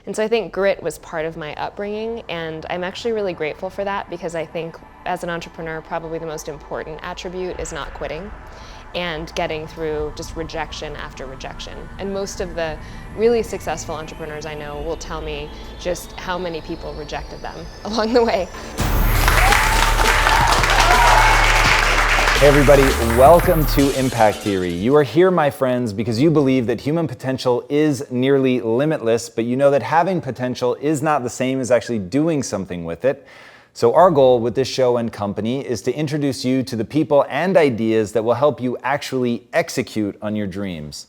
And so I think grit was part of my upbringing, and I'm actually really grateful for that, because I think as an entrepreneur, probably the most important attribute is not quitting and getting through just rejection after rejection. And most of the really successful entrepreneurs I know will tell me just how many people rejected them along the way. Hey everybody, welcome to Impact Theory. You are here, my friends, because you believe that human potential is nearly limitless, but you know that having potential is not the same as actually doing something with it. So our goal with this show and company is to introduce you to the people and ideas that will help you actually execute on your dreams.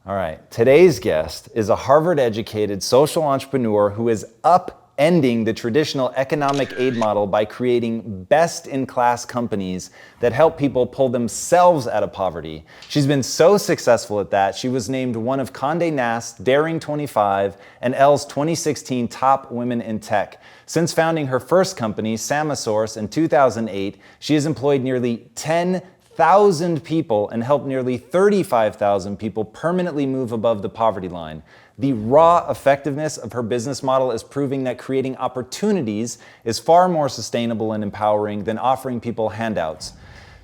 All right, today's guest is a Harvard-educated social entrepreneur who is upending the traditional economic aid model by creating best-in-class companies that help people pull themselves out of poverty. She's been so successful at that, she was named one of Condé Nast, Daring 25, and Elle's 2016 Top Women in Tech. Since founding her first company, Samasource, in 2008, she has employed nearly 10,000 people and helped nearly 35,000 people permanently move above the poverty line. The raw effectiveness of her business model is proving that creating opportunities is far more sustainable and empowering than offering people handouts.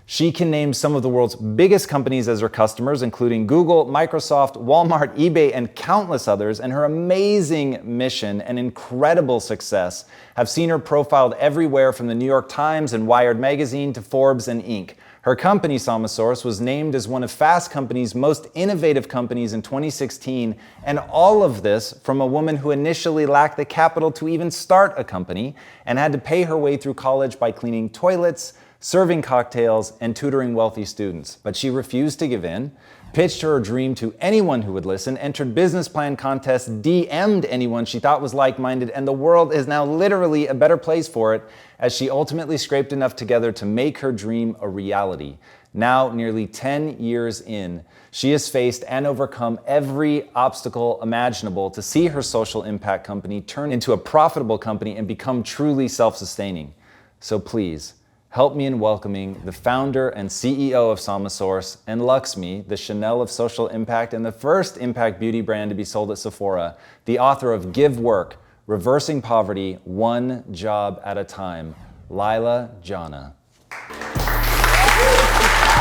She can name some of the world's biggest companies as her customers, including Google, Microsoft, Walmart, eBay, and countless others, and her amazing mission and incredible success have seen her profiled everywhere from the New York Times and Wired magazine to Forbes and Inc. Her company, Samasource, was named as one of Fast Company's most innovative companies in 2016, and all of this from a woman who initially lacked the capital to even start a company and had to pay her way through college by cleaning toilets, serving cocktails, and tutoring wealthy students. But she refused to give in, pitched her dream to anyone who would listen, entered business plan contests, DM'd anyone she thought was like-minded, and the world is now literally a better place for it as she ultimately scraped enough together to make her dream a reality. Now, nearly 10 years in, she has faced and overcome every obstacle imaginable to see her social impact company turn into a profitable company and become truly self-sustaining. So please, help me in welcoming the founder and CEO of Samasource and luxe-me, the Chanel of social impact and the first impact beauty brand to be sold at Sephora, the author of Give Work, Reversing Poverty, One Job at a Time, Leila Janah.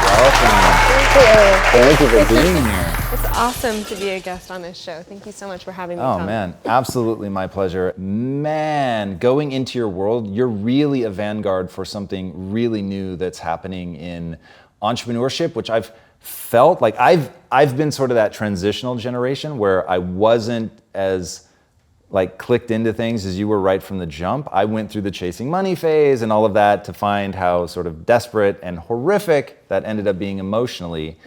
Welcome. Thank you for being here. It's awesome to be a guest on this show. Thank you so much for having me. Oh Tom. man, absolutely my pleasure. Man, going into your world, you're really a vanguard for something really new that's happening in entrepreneurship, which I've felt like I've been sort of that transitional generation where I wasn't as clicked into things as you were right from the jump. I went through the chasing money phase and all of that to find how sort of desperate and horrific that ended up being emotionally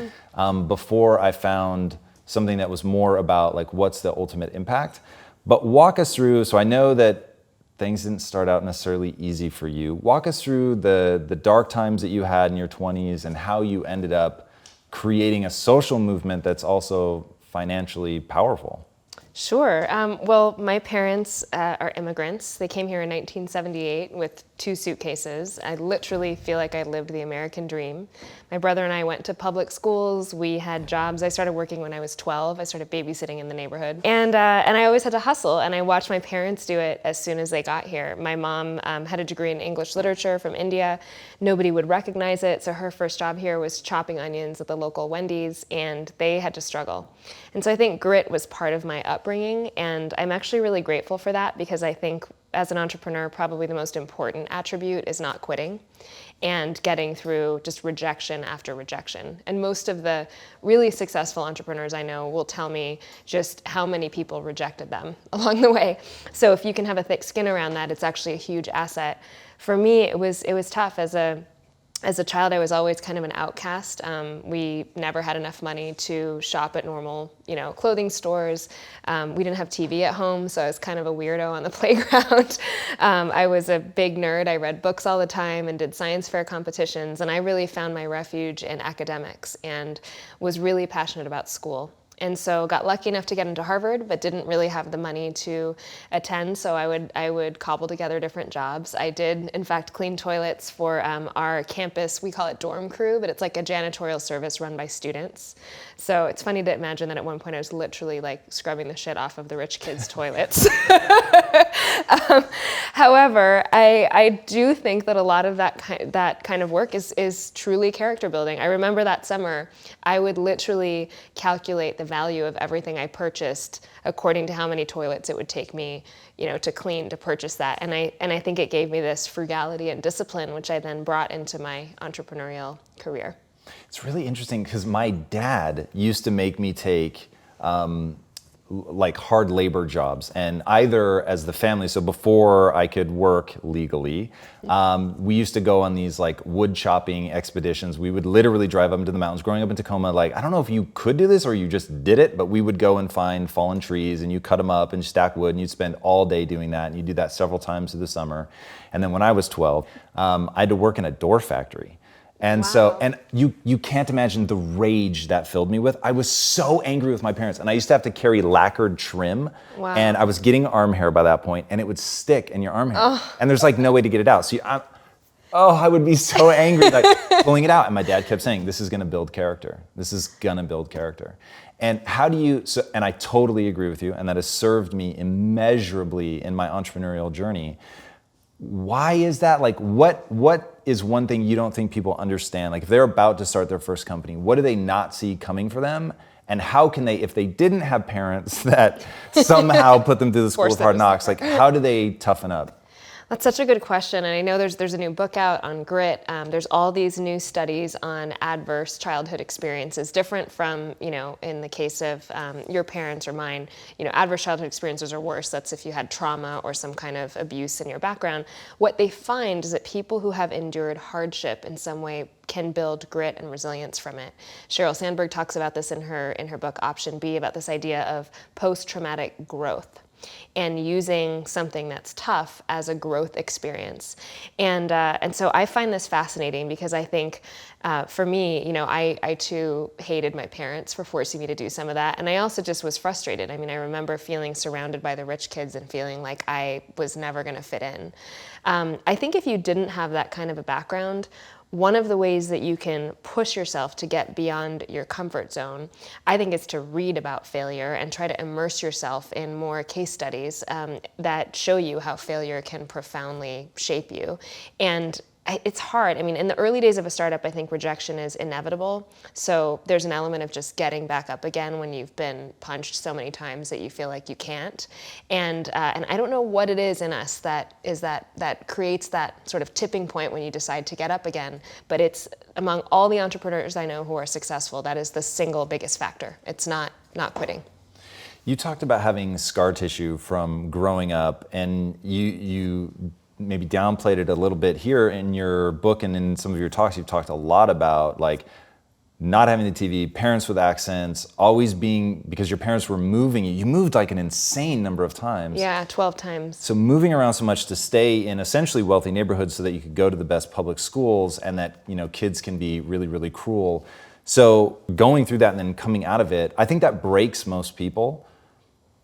before I found something that was more about what's the ultimate impact. But walk us through, so I know that things didn't start out necessarily easy for you. Walk us through the dark times that you had in your 20s and how you ended up creating a social movement that's also financially powerful. Sure. Well, my parents are immigrants. They came here in 1978 with 2 suitcases. I literally feel like I lived the American dream. My brother and I went to public schools. We had jobs. I started working when I was 12. I started babysitting in the neighborhood. And I always had to hustle, and I watched my parents do it as soon as they got here. My mom had a degree in English literature from India. Nobody would recognize it, so her first job here was chopping onions at the local Wendy's, and they had to struggle. And so I think grit was part of my upbringing, and I'm actually really grateful for that, because I think as an entrepreneur, probably the most important attribute is not quitting and getting through just rejection after rejection. And most of the really successful entrepreneurs I know will tell me just how many people rejected them along the way. So if you can have a thick skin around that, it's actually a huge asset. For me, it was tough. As a child, I was always kind of an outcast. We never had enough money to shop at normal, clothing stores. We didn't have TV at home, so I was kind of a weirdo on the playground. I was a big nerd. I read books all the time and did science fair competitions, and I really found my refuge in academics and was really passionate about school. And so got lucky enough to get into Harvard, but didn't really have the money to attend. So I would cobble together different jobs. I did, in fact, clean toilets for our campus. We call it dorm crew, but it's like a janitorial service run by students. So it's funny to imagine that at one point I was literally like scrubbing the shit off of the rich kids' toilets. However, I do think that a lot of that kind of work is truly character building. I remember that summer, I would literally calculate the value of everything I purchased according to how many toilets it would take me, to clean, to purchase that. And I think it gave me this frugality and discipline, which I then brought into my entrepreneurial career. It's really interesting because my dad used to make me take like hard labor jobs, and either as the family, so before I could work legally, we used to go on these like wood chopping expeditions. We would literally drive up into the mountains. Growing up in Tacoma, like, I don't know if you could do this or you just did it, but we would go and find fallen trees and you cut them up and stack wood, and you'd spend all day doing that, and you do that several times through the summer. And then when I was 12, I had to work in a door factory. And wow. So, and you can't imagine the rage that filled me with. I was so angry with my parents, and I used to have to carry lacquered trim. Wow. And I was getting arm hair by that point, and it would stick in your arm hair. And there's like no way to get it out. So I would be so angry, like pulling it out. And my dad kept saying, this is gonna build character. This is gonna build character. And how do you, and I totally agree with you, and that has served me immeasurably in my entrepreneurial journey. Why is that? Like, what is one thing you don't think people understand? Like, if they're about to start their first company, what do they not see coming for them? And how can they, if they didn't have parents that somehow put them through the school of hard knocks, like, how do they toughen up? That's such a good question, and I know there's a new book out on grit. There's all these new studies on adverse childhood experiences, different from, in the case of your parents or mine, adverse childhood experiences are worse. That's if you had trauma or some kind of abuse in your background. What they find is that people who have endured hardship in some way can build grit and resilience from it. Sheryl Sandberg talks about this in her book Option B, about this idea of post-traumatic growth and using something that's tough as a growth experience. And so I find this fascinating because I think for me, I too hated my parents for forcing me to do some of that. And I also just was frustrated. I mean, I remember feeling surrounded by the rich kids and feeling like I was never gonna fit in. I think if you didn't have that kind of a background, one of the ways that you can push yourself to get beyond your comfort zone, I think, is to read about failure and try to immerse yourself in more case studies that show you how failure can profoundly shape you. And it's hard. I mean, in the early days of a startup, I think rejection is inevitable. So there's an element of just getting back up again when you've been punched so many times that you feel like you can't. And I don't know what it is in us that creates that sort of tipping point when you decide to get up again. But it's among all the entrepreneurs I know who are successful, that is the single biggest factor. It's not quitting. You talked about having scar tissue from growing up, and you maybe downplayed it a little bit here in your book, and in some of your talks, you've talked a lot about like not having the TV, parents with accents, always being, because your parents were moving you. You moved like an insane number of times. Yeah, 12 times. So moving around so much to stay in essentially wealthy neighborhoods so that you could go to the best public schools, and that, kids can be really, really cruel. So going through that and then coming out of it, I think that breaks most people.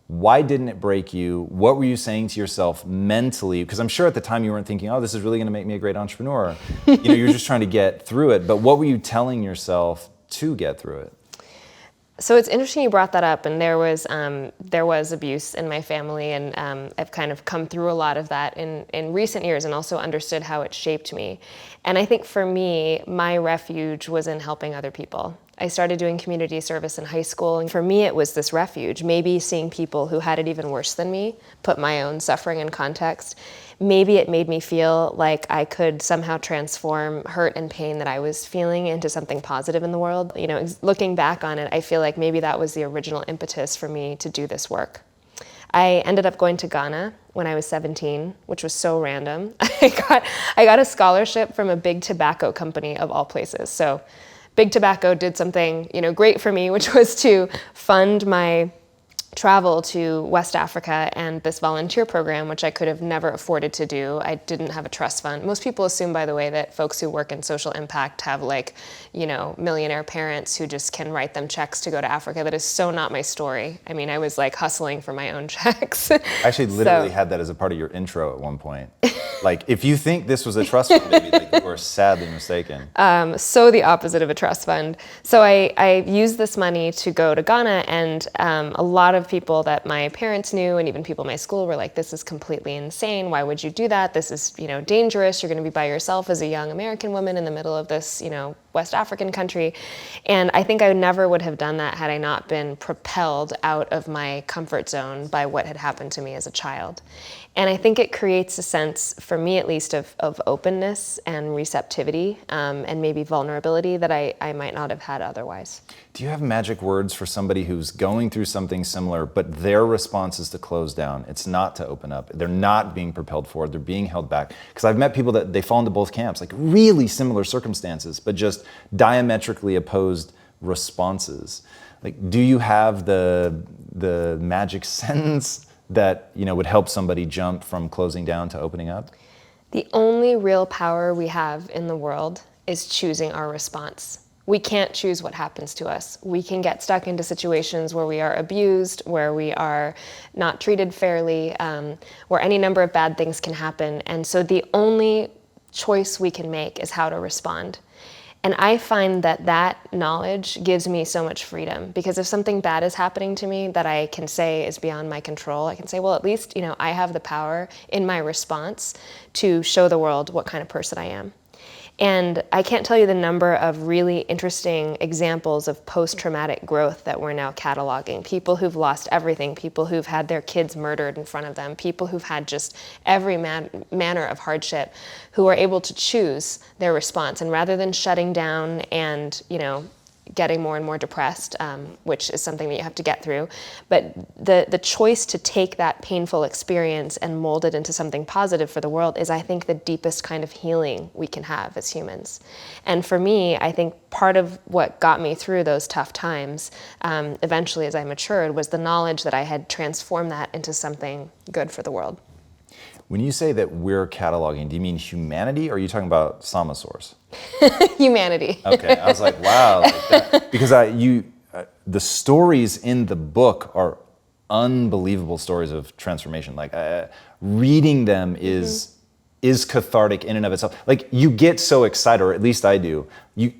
Why didn't it break you? What were you saying to yourself mentally? Because I'm sure at the time you weren't thinking, oh, this is really going to make me a great entrepreneur. You're just trying to get through it. But what were you telling yourself to get through it? So it's interesting you brought that up, and there was abuse in my family, and I've kind of come through a lot of that in recent years, and also understood how it shaped me. And I think for me, my refuge was in helping other people. I started doing community service in high school, and for me it was this refuge. Maybe seeing people who had it even worse than me, put my own suffering in context. Maybe it made me feel like I could somehow transform hurt and pain that I was feeling into something positive in the world. Looking back on it, I feel like maybe that was the original impetus for me to do this work. I ended up going to Ghana when I was 17, which was so random. I got a scholarship from a big tobacco company of all places. So Big Tobacco did something, great for me, which was to fund my travel to West Africa and this volunteer program, which I could have never afforded to do. I didn't have a trust fund. Most people assume, by the way, that folks who work in social impact have like, millionaire parents who just can write them checks to go to Africa. That is so not my story. I mean, I was like hustling for my own checks. I actually literally had that as a part of your intro at one point. Like, if you think this was a trust fund, maybe like, you are sadly mistaken. So the opposite of a trust fund. So I used this money to go to Ghana, and a lot of people that my parents knew and even people in my school were like, this is completely insane. Why would you do that? This is, dangerous. You're going to be by yourself as a young American woman in the middle of this, West African country. And I think I never would have done that had I not been propelled out of my comfort zone by what had happened to me as a child. And I think it creates a sense, for me at least, of openness and receptivity and maybe vulnerability that I might not have had otherwise. Do you have magic words for somebody who's going through something similar, but their response is to close down? It's not to open up. They're not being propelled forward. They're being held back. Because I've met people that they fall into both camps, like really similar circumstances, but just diametrically opposed responses. Like, do you have the magic sentence that would help somebody jump from closing down to opening up? The only real power we have in the world is choosing our response. We can't choose what happens to us. We can get stuck into situations where we are abused, where we are not treated fairly, where any number of bad things can happen. And so the only choice we can make is how to respond. And I find that knowledge gives me so much freedom, because if something bad is happening to me that I can say is beyond my control, I can say, well, at least, I have the power in my response to show the world what kind of person I am. And I can't tell you the number of really interesting examples of post-traumatic growth that we're now cataloging. People who've lost everything, people who've had their kids murdered in front of them, people who've had just every manner of hardship, who are able to choose their response. And rather than shutting down and, getting more and more depressed, which is something that you have to get through, but the choice to take that painful experience and mold it into something positive for the world is, I think, the deepest kind of healing we can have as humans. And for me, I think part of what got me through those tough times, eventually as I matured, was the knowledge that I had transformed that into something good for the world. When you say that we're cataloging, do you mean humanity, or are you talking about Samasource? Humanity. Okay, I was like, wow, like that. Because the stories in the book are unbelievable stories of transformation. Like reading them is cathartic in and of itself. Like, you get so excited, or at least I do.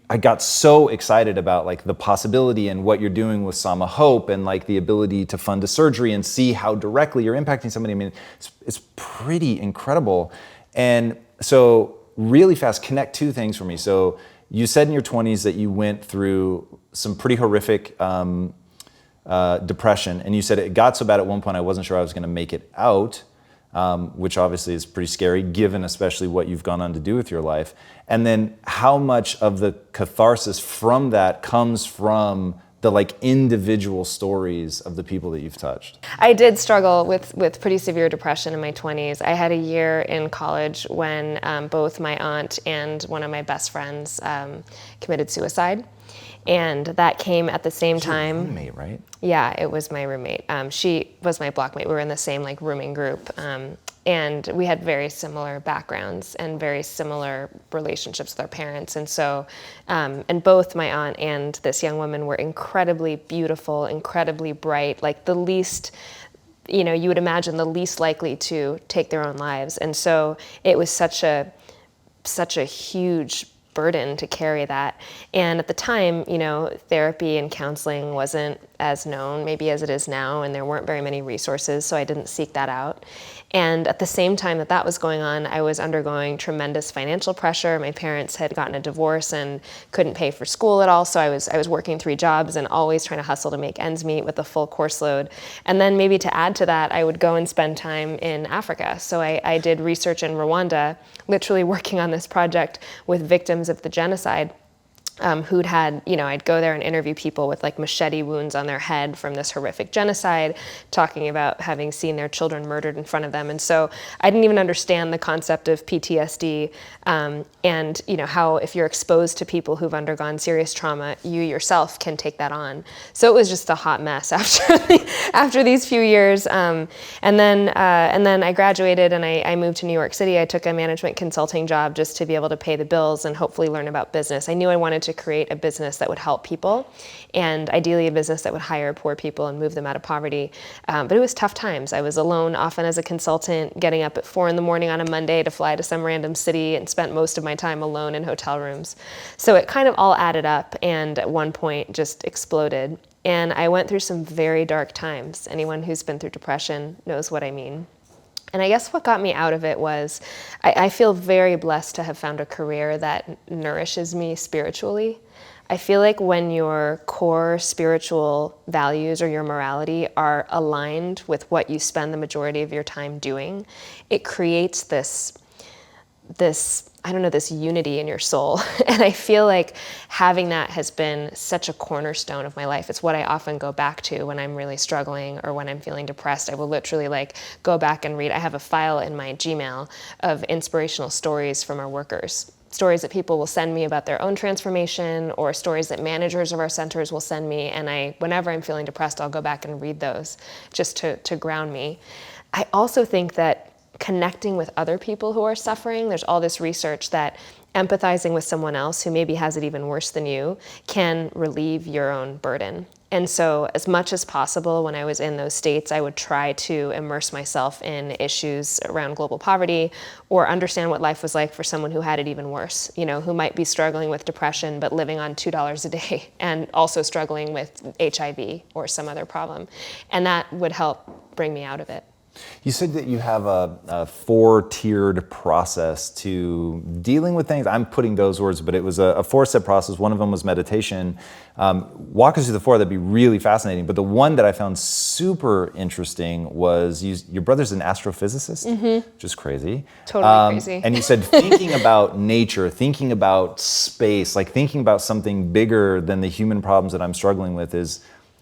I got so excited about like the possibility and what you're doing with Sama Hope, and like the ability to fund a surgery and see how directly you're impacting somebody. I mean, it's pretty incredible. And so really fast, connect two things for me. So you said in your 20s that you went through some pretty horrific depression, and you said it got so bad at one point I wasn't sure I was going to make it out. Which obviously is pretty scary, given especially what you've gone on to do with your life. And then how much of the catharsis from that comes from the like individual stories of the people that you've touched? I did struggle with pretty severe depression in my 20s. I had a year in college when both my aunt and one of my best friends committed suicide. And that came at the same time. Your roommate, right? Yeah, it was my roommate. She was my blockmate. We were in the same like rooming group. And we had very similar backgrounds and very similar relationships with our parents. And so, and both my aunt and this young woman were incredibly beautiful, incredibly bright, like the least, you would imagine the least likely to take their own lives. And so it was such a huge burden to carry that. And at the time, therapy and counseling wasn't as known maybe as it is now, and there weren't very many resources, so I didn't seek that out. And at the same time that was going on, I was undergoing tremendous financial pressure. My parents had gotten a divorce and couldn't pay for school at all, so I was working 3 jobs and always trying to hustle to make ends meet with a full course load. And then maybe to add to that, I would go and spend time in Africa. So I did research in Rwanda, literally working on this project with victims of the genocide. who'd had, I'd go there and interview people with like machete wounds on their head from this horrific genocide, talking about having seen their children murdered in front of them. And so I didn't even understand the concept of PTSD, and how if you're exposed to people who've undergone serious trauma, you yourself can take that on. So it was just a hot mess after these few years. And then I graduated and I moved to New York City. I took a management consulting job just to be able to pay the bills and hopefully learn about business. I knew I wanted to create a business that would help people, and ideally a business that would hire poor people and move them out of poverty. But it was tough times. I was alone often as a consultant, getting up at 4 a.m. on a Monday to fly to some random city, and spent most of my time alone in hotel rooms. So it kind of all added up, and at one point just exploded. And I went through some very dark times. Anyone who's been through depression knows what I mean. And I guess what got me out of it was I feel very blessed to have found a career that nourishes me spiritually. I feel like when your core spiritual values or your morality are aligned with what you spend the majority of your time doing, it creates this unity in your soul. And I feel like having that has been such a cornerstone of my life. It's what I often go back to when I'm really struggling or when I'm feeling depressed. I will literally go back and read. I have a file in my Gmail of inspirational stories from our workers. Stories that people will send me about their own transformation, or stories that managers of our centers will send me. And whenever I'm feeling depressed, I'll go back and read those just to ground me. I also think that connecting with other people who are suffering, there's all this research that empathizing with someone else who maybe has it even worse than you can relieve your own burden. And so as much as possible when I was in those states, I would try to immerse myself in issues around global poverty, or understand what life was like for someone who had it even worse, who might be struggling with depression but living on $2 a day and also struggling with HIV or some other problem. And that would help bring me out of it. You said that you have a 4-tiered process to dealing with things. I'm putting those words, but it was a 4-step process. One of them was meditation. Walk us through the 4. That'd be really fascinating. But the one that I found super interesting was your brother's an astrophysicist, which is crazy. Totally crazy. And you said thinking about nature, thinking about space, thinking about something bigger than the human problems that I'm struggling with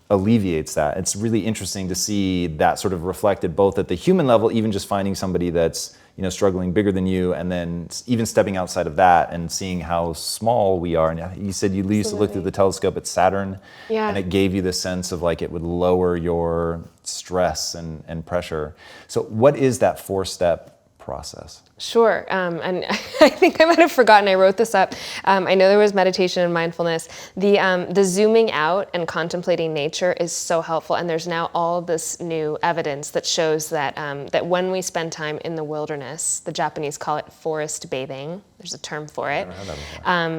alleviates that. It's really interesting to see that sort of reflected both at the human level, even just finding somebody that's struggling bigger than you, and then even stepping outside of that and seeing how small we are. And you said you used to look through the telescope at Saturn, and it gave you the sense of it would lower your stress and pressure. So what is that 4-step process? Sure, and I think I might have forgotten I wrote this up. I know there was meditation and mindfulness. The zooming out and contemplating nature is so helpful, and there's now all this new evidence that shows that that when we spend time in the wilderness, the Japanese call it forest bathing. There's a term for it.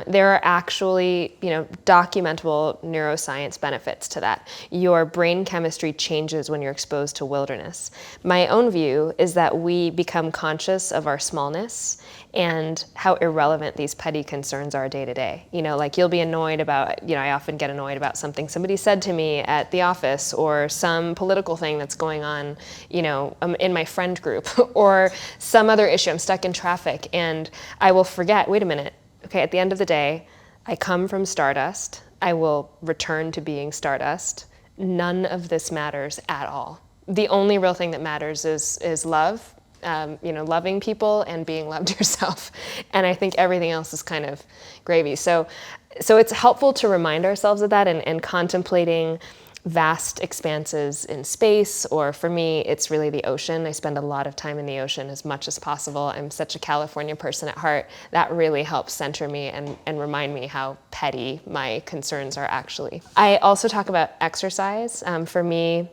There are actually, documentable neuroscience benefits to that. Your brain chemistry changes when you're exposed to wilderness. My own view is that we become conscious of our smallness and how irrelevant these petty concerns are day to day. You'll be annoyed about, I often get annoyed about something somebody said to me at the office, or some political thing that's going on, in my friend group, or some other issue. I'm stuck in traffic, and I will forget, wait a minute, okay, at the end of the day, I come from stardust. I will return to being stardust. None of this matters at all. The only real thing that matters is love. Loving people and being loved yourself. And I think everything else is kind of gravy. So it's helpful to remind ourselves of that, and contemplating vast expanses in space, or for me, it's really the ocean. I spend a lot of time in the ocean as much as possible. I'm such a California person at heart. That really helps center me and remind me how petty my concerns are actually. I also talk about exercise. For me,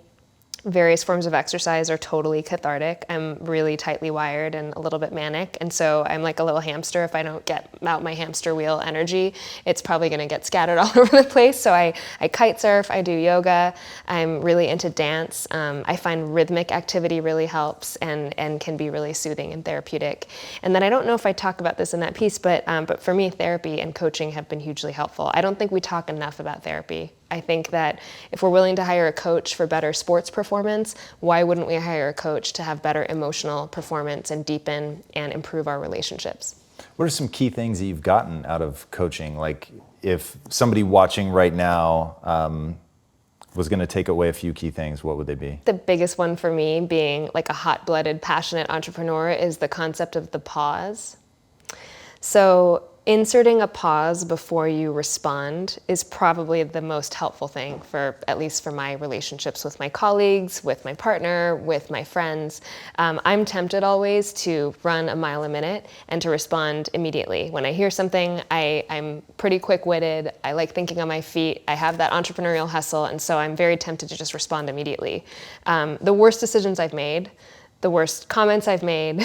various forms of exercise are totally cathartic. I'm really tightly wired and a little bit manic, and so I'm like a little hamster. If I don't get out my hamster wheel energy, it's probably going to get scattered all over the place. So I kite surf, I do yoga, I'm really into dance. I find rhythmic activity really helps and can be really soothing and therapeutic. And then I don't know if I talk about this in that piece, but for me, therapy and coaching have been hugely helpful. I don't think we talk enough about therapy. I think that if we're willing to hire a coach for better sports performance, why wouldn't we hire a coach to have better emotional performance and deepen and improve our relationships? What are some key things that you've gotten out of coaching? if somebody watching right now was going to take away a few key things, what would they be? The biggest one for me, being like a hot-blooded, passionate entrepreneur, is the concept of the pause. So inserting a pause before you respond is probably the most helpful thing for, at least for my relationships with my colleagues, with my partner, with my friends. I'm tempted always to run a mile a minute and to respond immediately. When I hear something, I'm pretty quick-witted. I like thinking on my feet. I have that entrepreneurial hustle, and so I'm very tempted to just respond immediately. The worst decisions I've made, the worst comments I've made,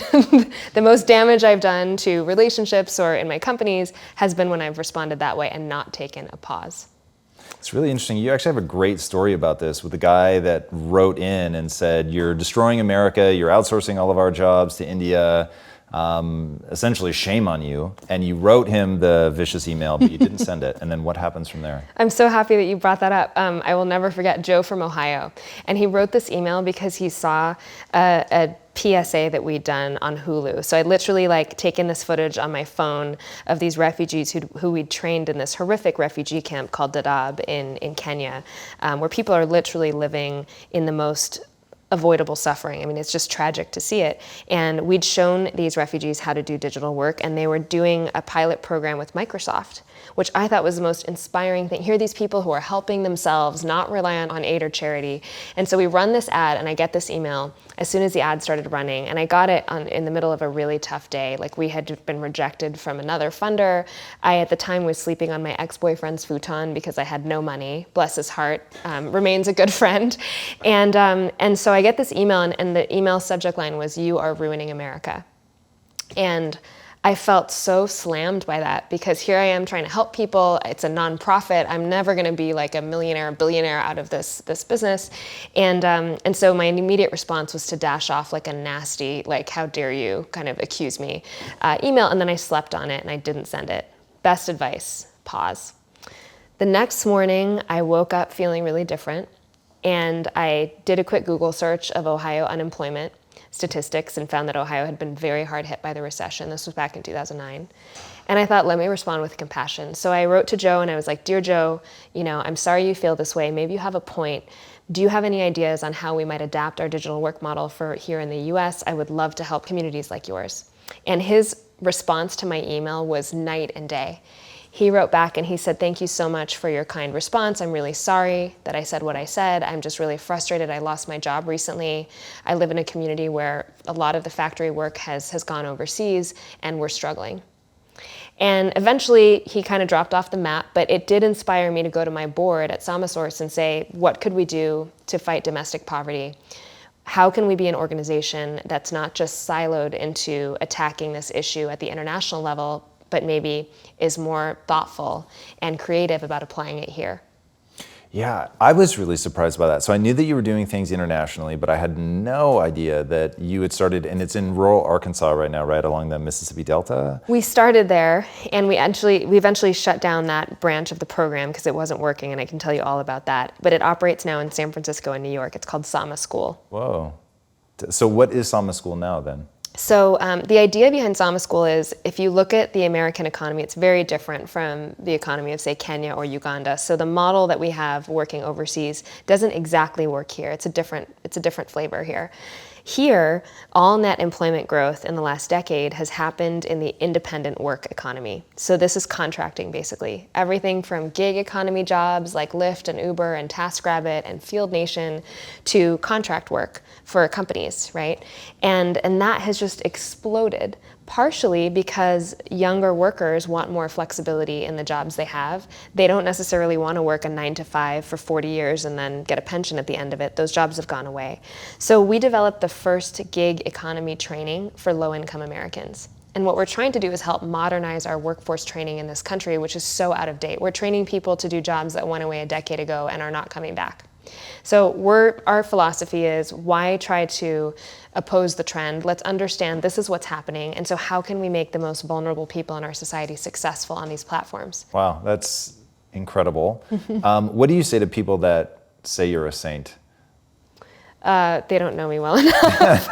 the most damage I've done to relationships or in my companies has been when I've responded that way and not taken a pause. It's really interesting. You actually have a great story about this with the guy that wrote in and said, you're destroying America, you're outsourcing all of our jobs to India, essentially shame on you. And you wrote him the vicious email, but you didn't send it. And then what happens from there? I'm so happy that you brought that up. I will never forget Joe from Ohio. And he wrote this email because he saw a PSA that we'd done on Hulu. So I literally taken this footage on my phone of these refugees who we'd trained in this horrific refugee camp called Dadaab in Kenya, where people are literally living in the most avoidable suffering. I mean, it's just tragic to see it. And we'd shown these refugees how to do digital work, and they were doing a pilot program with Microsoft, which I thought was the most inspiring thing. Here are these people who are helping themselves, not relying on aid or charity. And so we run this ad, and I get this email as soon as the ad started running. And I got it in the middle of a really tough day. We had been rejected from another funder. I, at the time, was sleeping on my ex-boyfriend's futon because I had no money. Bless his heart, remains a good friend. And so I get this email, and the email subject line was, "You are ruining America." And I felt so slammed by that, because here I am trying to help people. It's a nonprofit. I'm never going to be like a millionaire, billionaire out of this business. And so my immediate response was to dash off like a nasty, how dare you kind of accuse me email. And then I slept on it and I didn't send it. Best advice, pause. The next morning, I woke up feeling really different. And I did a quick Google search of Ohio unemployment statistics and found that Ohio had been very hard hit by the recession. This was back in 2009. And I thought, let me respond with compassion. So I wrote to Joe and I was like, "Dear Joe, I'm sorry you feel this way. Maybe you have a point. Do you have any ideas on how we might adapt our digital work model for here in the US? I would love to help communities like yours." And his response to my email was night and day. He wrote back and he said, "Thank you so much for your kind response. I'm really sorry that I said what I said. I'm just really frustrated. I lost my job recently. I live in a community where a lot of the factory work has gone overseas and we're struggling." And eventually he kind of dropped off the map, but it did inspire me to go to my board at Samasource and say, what could we do to fight domestic poverty? How can we be an organization that's not just siloed into attacking this issue at the international level, but maybe is more thoughtful and creative about applying it here? Yeah, I was really surprised by that. So I knew that you were doing things internationally, but I had no idea that you had started, and it's in rural Arkansas right now, right along the Mississippi Delta? We started there, and we eventually shut down that branch of the program because it wasn't working, and I can tell you all about that. But it operates now in San Francisco and New York. It's called Sama School. Whoa. So what is Sama School now then? So the idea behind Sama School is, if you look at the American economy, it's very different from the economy of, say, Kenya or Uganda. So the model that we have working overseas doesn't exactly work here. It's a different flavor here. Here, all net employment growth in the last decade has happened in the independent work economy. So this is contracting, basically. Everything from gig economy jobs like Lyft and Uber and TaskRabbit and Field Nation to contract work for companies, right? And that has just exploded, partially because younger workers want more flexibility in the jobs they have. They don't necessarily want to work a 9-to-5 for 40 years and then get a pension at the end of it. Those jobs have gone away. So we developed the first gig economy training for low-income Americans. And what we're trying to do is help modernize our workforce training in this country, which is so out of date. We're training people to do jobs that went away a decade ago and are not coming back. So our philosophy is, why try to oppose the trend? Let's understand this is what's happening, and so how can we make the most vulnerable people in our society successful on these platforms? Wow, that's incredible. What do you say to people that say you're a saint? They don't know me well enough.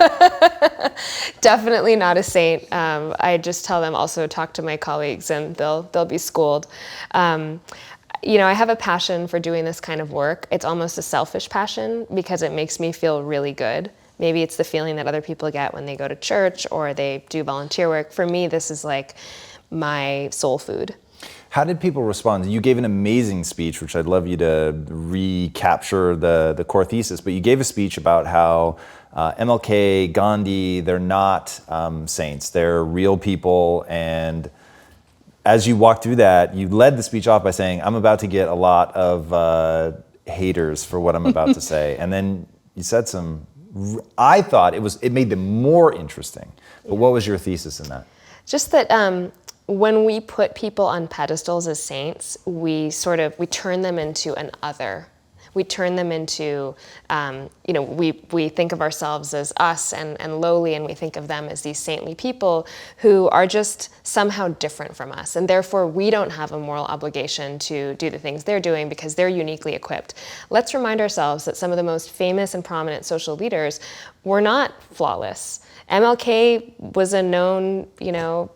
Definitely not a saint. I just tell them also talk to my colleagues and they'll be schooled. I have a passion for doing this kind of work. It's almost a selfish passion because it makes me feel really good. Maybe it's the feeling that other people get when they go to church or they do volunteer work. For me, this is like my soul food. How did people respond? You gave an amazing speech, which I'd love you to recapture the core thesis, but you gave a speech about how MLK, Gandhi, they're not saints. They're real people. And as you walked through that, you led the speech off by saying, I'm about to get a lot of haters for what I'm about to say. And then you said I thought it made them more interesting. But what was your thesis in that? Just that when we put people on pedestals as saints, we turn them into an other. We turn them into, we think of ourselves as us and lowly, and we think of them as these saintly people who are just somehow different from us. And therefore, we don't have a moral obligation to do the things they're doing because they're uniquely equipped. Let's remind ourselves that some of the most famous and prominent social leaders were not flawless. MLK was a known,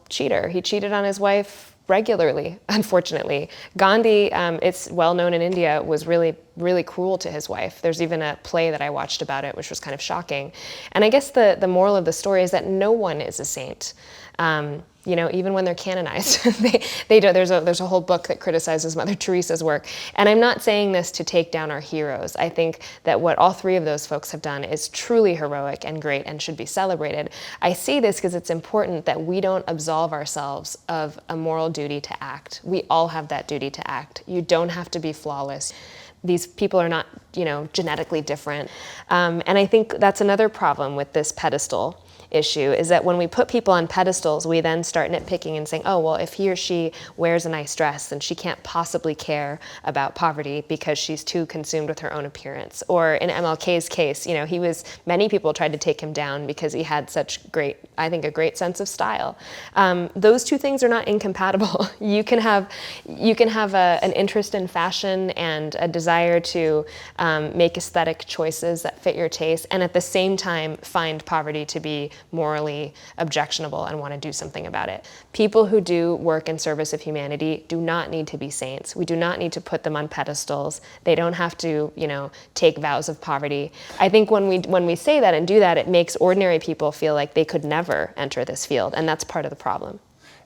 cheater. He cheated on his wife regularly, unfortunately. Gandhi, it's well known in India, was really, really cruel to his wife. There's even a play that I watched about it, which was kind of shocking. And I guess the moral of the story is that no one is a saint. Even when they're canonized, they don't. There's a whole book that criticizes Mother Teresa's work. And I'm not saying this to take down our heroes. I think that what all three of those folks have done is truly heroic and great and should be celebrated. I say this because it's important that we don't absolve ourselves of a moral duty to act. We all have that duty to act. You don't have to be flawless. These people are not, genetically different. And I think that's another problem with this pedestal issue, is that when we put people on pedestals, we then start nitpicking and saying, oh, well, if he or she wears a nice dress, then she can't possibly care about poverty because she's too consumed with her own appearance. Or in MLK's case, many people tried to take him down because he had such a great sense of style. Those two things are not incompatible. You can have an interest in fashion and a desire to make aesthetic choices that fit your taste, and at the same time find poverty to be morally objectionable and want to do something about it. People who do work in service of humanity do not need to be saints. We do not need to put them on pedestals. They don't have to, take vows of poverty. I think when we say that and do that, it makes ordinary people feel like they could never enter this field, and that's part of the problem.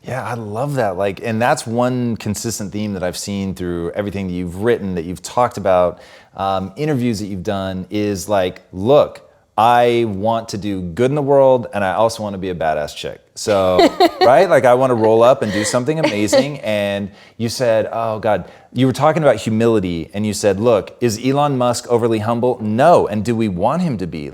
Yeah, I love that. And that's one consistent theme that I've seen through everything that you've written, that you've talked about, interviews that you've done, is look, I want to do good in the world, and I also want to be a badass chick. So, right? I want to roll up and do something amazing. And you said, oh God, you were talking about humility, and you said, look, is Elon Musk overly humble? No. And do we want him to be?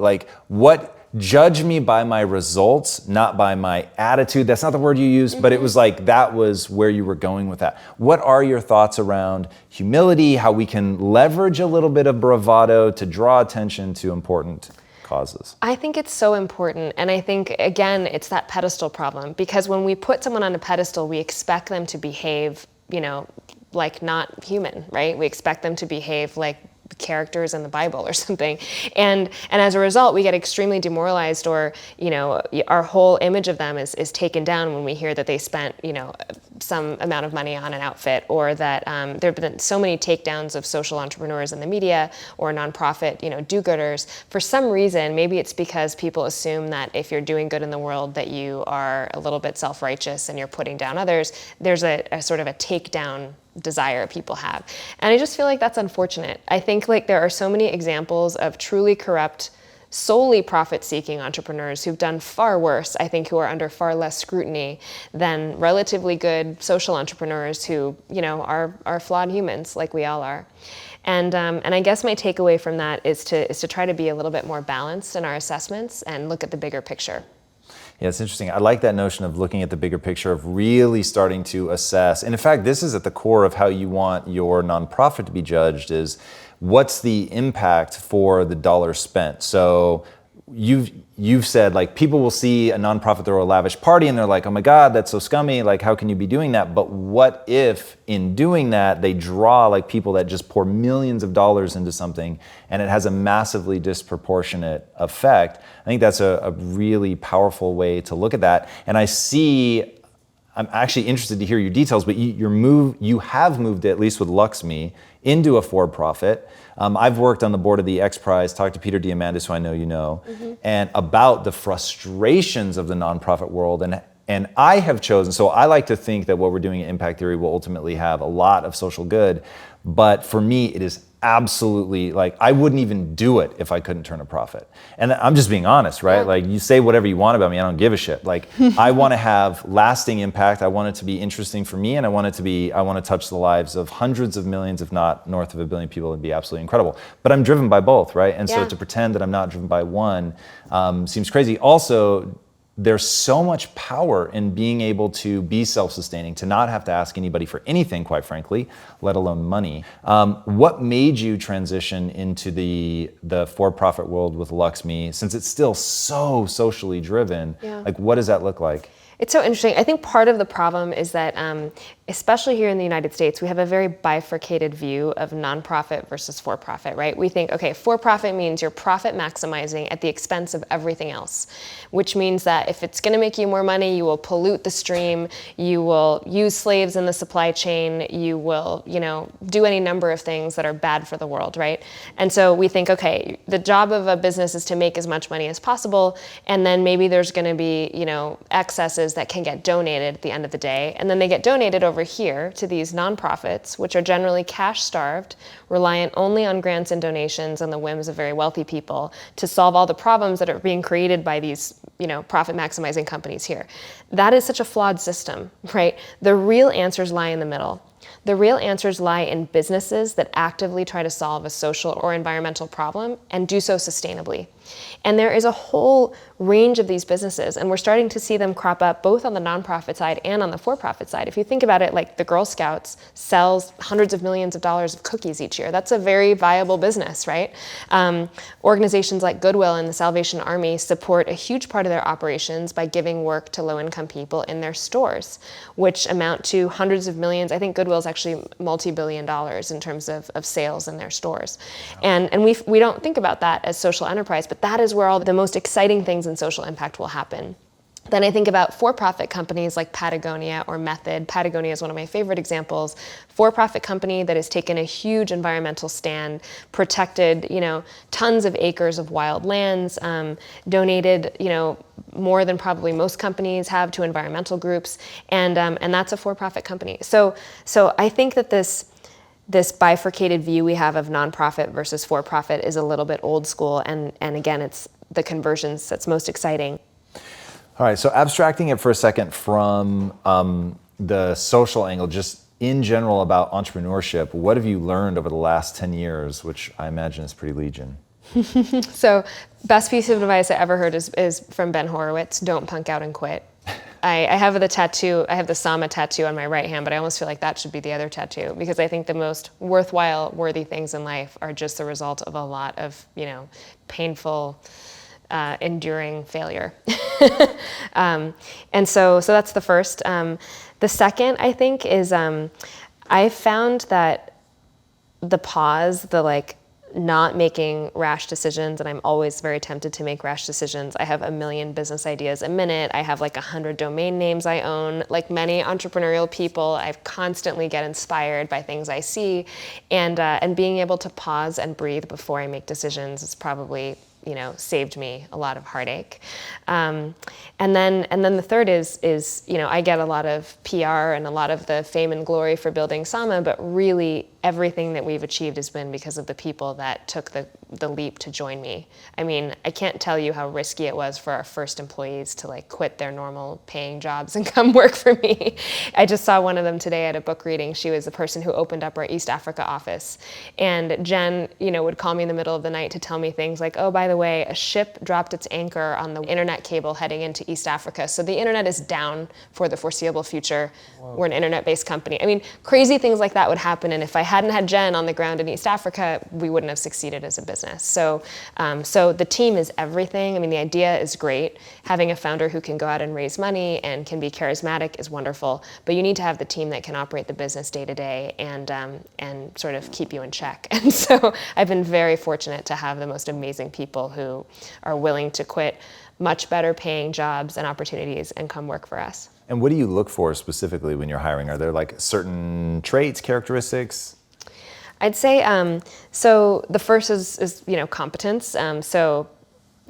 Judge me by my results, not by my attitude. That's not the word you used, but it was that was where you were going with that. What are your thoughts around humility, how we can leverage a little bit of bravado to draw attention to important causes? I think it's so important. And I think, again, it's that pedestal problem, because when we put someone on a pedestal, we expect them to behave, like not human, right? We expect them to behave like characters in the Bible or something. And as a result, we get extremely demoralized, or, our whole image of them is taken down when we hear that they spent, some amount of money on an outfit, or that there have been so many takedowns of social entrepreneurs in the media or nonprofit, do-gooders. For some reason, maybe it's because people assume that if you're doing good in the world that you are a little bit self-righteous and you're putting down others. There's a sort of a takedown desire people have. And I just feel like that's unfortunate. I think there are so many examples of truly corrupt, solely profit-seeking entrepreneurs who've done far worse, I think, who are under far less scrutiny than relatively good social entrepreneurs who, are flawed humans like we all are. And I guess my takeaway from that is to try to be a little bit more balanced in our assessments and look at the bigger picture. Yeah, it's interesting. I like that notion of looking at the bigger picture, of really starting to assess. And in fact, this is at the core of how you want your nonprofit to be judged, is what's the impact for the dollar spent? So you've said, like, people will see a nonprofit throw a lavish party and they're like, oh my God, that's so scummy. Like, how can you be doing that? But what if in doing that, they draw like people that just pour millions of dollars into something and it has a massively disproportionate effect? I think that's a really powerful way to look at that. And I'm actually interested to hear your details, but you have moved, at least with luxe-me, into a for-profit. I've worked on the board of the X Prize, talked to Peter Diamandis, who I know you know, and about the frustrations of the nonprofit world. And I have chosen, so I like to think that what we're doing at Impact Theory will ultimately have a lot of social good. But for me, it is absolutely, like, I wouldn't even do it if I couldn't turn a profit. And I'm just being honest, right? Yeah. Like, you say whatever you want about me, I don't give a shit. Like, I want to have lasting impact. I want it to be interesting for me, and I want to touch the lives of hundreds of millions, if not north of 1 billion people. It'd be absolutely incredible. But I'm driven by both, right? And so to pretend that I'm not driven by one seems crazy. Also, there's so much power in being able to be self-sustaining, to not have to ask anybody for anything, quite frankly, let alone money. What made you transition into the for-profit world with luxe-me, since it's still so socially driven? Yeah. Like, what does that look like? It's so interesting. I think part of the problem is that, especially here in the United States, we have a very bifurcated view of nonprofit versus for-profit, right? We think, okay, for-profit means you're profit maximizing at the expense of everything else, which means that if it's gonna make you more money, you will pollute the stream, you will use slaves in the supply chain, you will, do any number of things that are bad for the world, right? And so we think, okay, the job of a business is to make as much money as possible, and then maybe there's gonna be, excesses that can get donated at the end of the day, and then they get donated over here to these nonprofits, which are generally cash-starved, reliant only on grants and donations and the whims of very wealthy people to solve all the problems that are being created by these, profit-maximizing companies here. That is such a flawed system, right? The real answers lie in the middle. The real answers lie in businesses that actively try to solve a social or environmental problem and do so sustainably. And there is a whole range of these businesses, and we're starting to see them crop up both on the nonprofit side and on the for-profit side. If you think about it, like the Girl Scouts sells hundreds of millions of dollars of cookies each year. That's a very viable business, right? Organizations like Goodwill and the Salvation Army support a huge part of their operations by giving work to low-income people in their stores, which amount to hundreds of millions. I think Goodwill is actually multi-billion dollars in terms of sales in their stores. And we don't think about that as social enterprise, but that is where all the most exciting things in social impact will happen. Then I think about for-profit companies like Patagonia or Method. Patagonia is one of my favorite examples. For-profit company that has taken a huge environmental stand, protected, tons of acres of wild lands, donated, more than probably most companies have to environmental groups, and that's a for-profit company. So I think that this bifurcated view we have of nonprofit versus for-profit is a little bit old school, and again, it's the conversions that's most exciting. All right, so abstracting it for a second from the social angle, just in general about entrepreneurship, what have you learned over the last 10 years, which I imagine is pretty legion? So, best piece of advice I ever heard is from Ben Horowitz: don't punk out and quit. I have the tattoo, I have the Sama tattoo on my right hand, but I almost feel like that should be the other tattoo, because I think the most worthwhile, worthy things in life are just the result of a lot of, painful, enduring failure. And so that's the first. The second, I think, is I found that the pause, not making rash decisions, and I'm always very tempted to make rash decisions. I have a million business ideas a minute. I have 100 domain names I own. Like many entrepreneurial people, I constantly get inspired by things I see, and being able to pause and breathe before I make decisions is probably saved me a lot of heartache. And then the third is I get a lot of PR and a lot of the fame and glory for building Sama, but really everything that we've achieved has been because of the people that took the leap to join me. I mean, I can't tell you how risky it was for our first employees to quit their normal paying jobs and come work for me. I just saw one of them today at a book reading. She was the person who opened up our East Africa office. And Jen, would call me in the middle of the night to tell me things like, oh, by the way, a ship dropped its anchor on the internet cable heading into East Africa. So the internet is down for the foreseeable future. Whoa. We're an internet-based company. I mean, crazy things like that would happen. And if I hadn't had Jen on the ground in East Africa, we wouldn't have succeeded as a business. So, so the team is everything. I mean, the idea is great. Having a founder who can go out and raise money and can be charismatic is wonderful, but you need to have the team that can operate the business day to day and sort of keep you in check. And so I've been very fortunate to have the most amazing people who are willing to quit much better paying jobs and opportunities and come work for us. And what do you look for specifically when you're hiring? Are there like certain traits, characteristics? I'd say, so the first is competence. So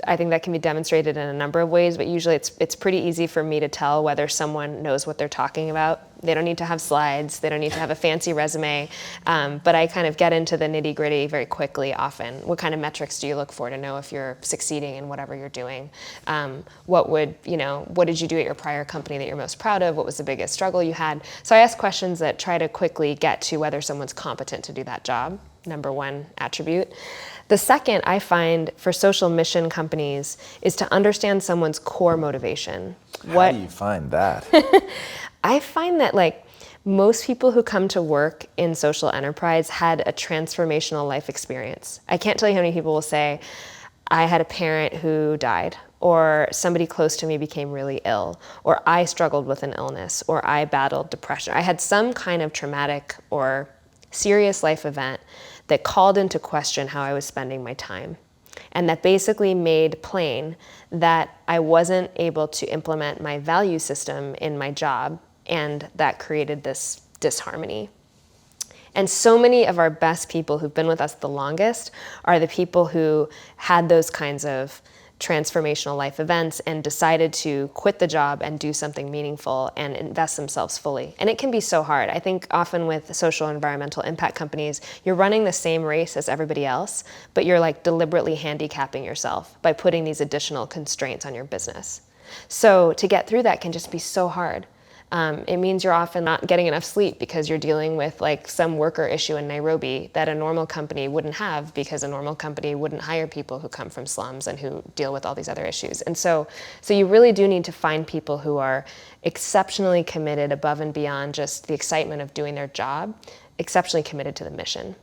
I think that can be demonstrated in a number of ways, but usually it's pretty easy for me to tell whether someone knows what they're talking about. They don't need to have slides, they don't need to have a fancy resume, but I kind of get into the nitty-gritty very quickly often. What kind of metrics do you look for to know if you're succeeding in whatever you're doing? What did you do at your prior company that you're most proud of? What was the biggest struggle you had? So I ask questions that try to quickly get to whether someone's competent to do that job, number one attribute. The second I find for social mission companies is to understand someone's core motivation. How do you find that? I find that most people who come to work in social enterprise had a transformational life experience. I can't tell you how many people will say, I had a parent who died, or somebody close to me became really ill, or I struggled with an illness, or I battled depression. I had some kind of traumatic or serious life event that called into question how I was spending my time, and that basically made plain that I wasn't able to implement my value system in my job, and that created this disharmony. And so many of our best people who've been with us the longest are the people who had those kinds of transformational life events and decided to quit the job and do something meaningful and invest themselves fully. And it can be so hard. I think often with social environmental impact companies, you're running the same race as everybody else, but you're deliberately handicapping yourself by putting these additional constraints on your business. So to get through that can just be so hard. It means you're often not getting enough sleep because you're dealing with some worker issue in Nairobi that a normal company wouldn't have, because a normal company wouldn't hire people who come from slums and who deal with all these other issues. And so you really do need to find people who are exceptionally committed above and beyond just the excitement of doing their job, exceptionally committed to the mission.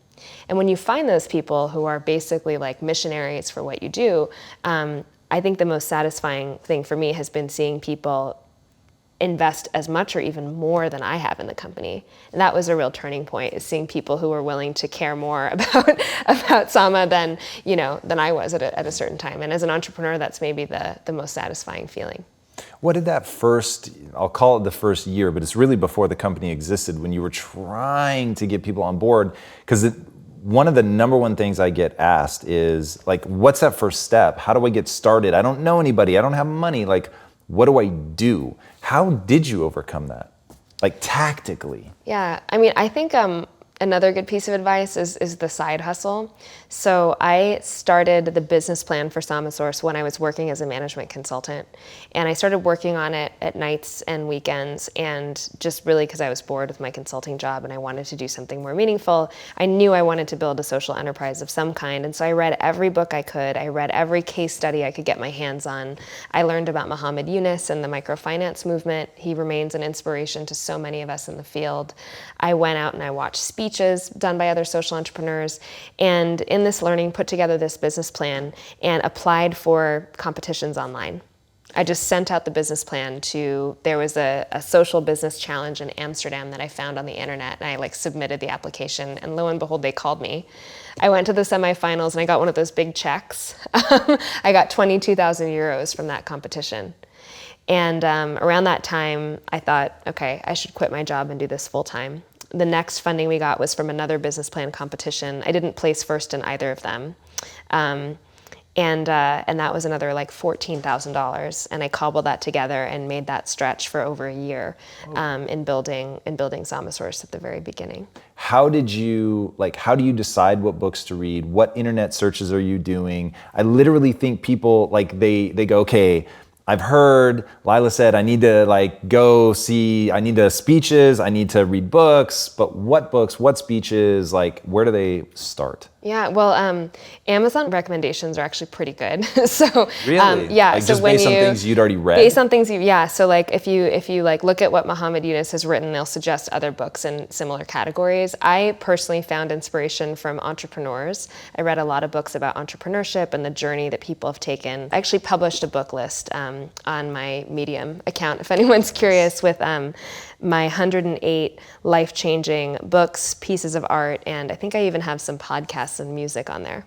And when you find those people who are basically missionaries for what you do, I think the most satisfying thing for me has been seeing people invest as much or even more than I have in the company. And that was a real turning point, is seeing people who were willing to care more about Sama than I was at a certain time. And as an entrepreneur, that's maybe the most satisfying feeling. What did that first, I'll call it the first year, but it's really before the company existed, when you were trying to get people on board? Because one of the number one things I get asked is what's that first step? How do I get started? I don't know anybody. I don't have money. What do I do? How did you overcome that? Tactically? Yeah, I mean, I think another good piece of advice is the side hustle. So I started the business plan for Samasource when I was working as a management consultant. And I started working on it at nights and weekends, and just really because I was bored with my consulting job and I wanted to do something more meaningful. I knew I wanted to build a social enterprise of some kind. And so I read every book I could. I read every case study I could get my hands on. I learned about Muhammad Yunus and the microfinance movement. He remains an inspiration to so many of us in the field. I went out and I watched speeches done by other social entrepreneurs, and in this learning put together this business plan and applied for competitions online. I just sent out the business plan there was a social business challenge in Amsterdam that I found on the internet, and I submitted the application, and lo and behold, they called me. I went to the semifinals and I got one of those big checks. I got 22,000 euros from that competition. And around that time, I thought, okay, I should quit my job and do this full time. The next funding we got was from another business plan competition. I didn't place first in either of them. And that was another $14,000. And I cobbled that together and made that stretch for over a year in building Samasource at the very beginning. How do you decide what books to read? What internet searches are you doing? I literally think people they go, okay, I've heard Leila said, I need to I need to speeches, I need to read books, but what books, what speeches, where do they start? Yeah, well, Amazon recommendations are actually pretty good. So, Really? yeah. So just based on things you'd already read? Based on things yeah. So if you look at what Muhammad Yunus has written, they'll suggest other books in similar categories. I personally found inspiration from entrepreneurs. I read a lot of books about entrepreneurship and the journey that people have taken. I actually published a book list on my Medium account, if anyone's curious, with my 108 life-changing books, pieces of art, and I think I even have some podcasts and music on there.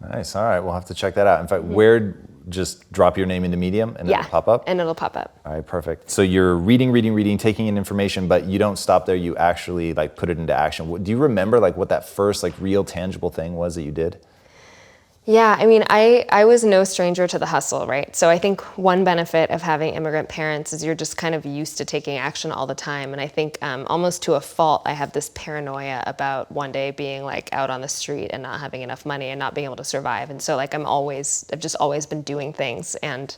Nice. All right. We'll have to check that out. In fact, just drop your name into Medium and it'll pop up? And it'll pop up. All right, perfect. So you're reading, taking in information, but you don't stop there. You actually put it into action. Do you remember what that first real tangible thing was that you did? Yeah, I mean, I was no stranger to the hustle, right? So I think one benefit of having immigrant parents is you're just kind of used to taking action all the time. And I think almost to a fault, I have this paranoia about one day being out on the street and not having enough money and not being able to survive. And so I've just always been doing things and